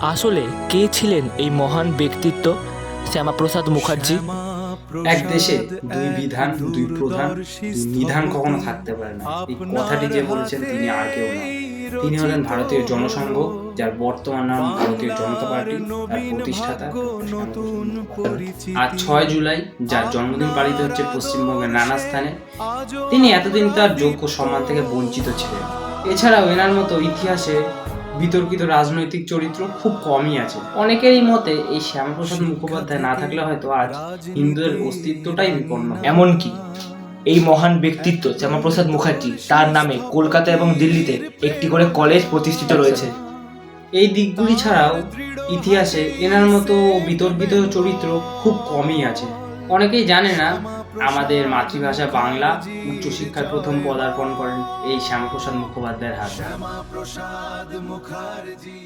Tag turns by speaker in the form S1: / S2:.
S1: আসলে কে ছিলেন এই মহান ব্যক্তিত্ব শ্যামাপ্রসাদ মুখার্জি?
S2: এক দেশে দুই বিধান, দুই প্রধান, দুই নিধান কখনো থাকতে পারে না। এই কথাটি যে বলেছেন তিনি আর কেউ নন। তিনি হলেন ভারতীয় জনসংঘ, যার বর্তমান নাম ভারতীয় জনতা পার্টি, তার প্রতিষ্ঠাতা আজ 6 জুলাই, যার জন্মদিন পালিত হচ্ছে পশ্চিমবঙ্গের নানা স্থানে। তিনি এতদিন তার যোগ্য সম্মান থেকে বঞ্চিত ছিলেন। এছাড়াও এনার মতো ইতিহাসে বিতর্কিত রাজনৈতিক চরিত্র খুব কমই আছে। অনেকেরই মতে এই শ্যামাপ্রসাদ মুখোপাধ্যায় না থাকলে হয়তো আজ হিন্দুদের অস্তিত্বটাই বিপন্ন।
S1: এমনকি এই মহান ব্যক্তিত্ব শ্যামাপ্রসাদ মুখার্জি, তার নামে কলকাতা এবং দিল্লিতে একটি করে কলেজ প্রতিষ্ঠিত রয়েছে।
S2: এই দিকগুলি ছাড়াও ইতিহাসে এনার মতো বিতর্কিত চরিত্র খুব কমই আছে। অনেকেই জানে না আমাদের মাতৃভাষা বাংলা উচ্চশিক্ষার প্রথম পদার্পণ করেন এই শ্যামাপ্রসাদ মুখোপাধ্যায়ের হাতে।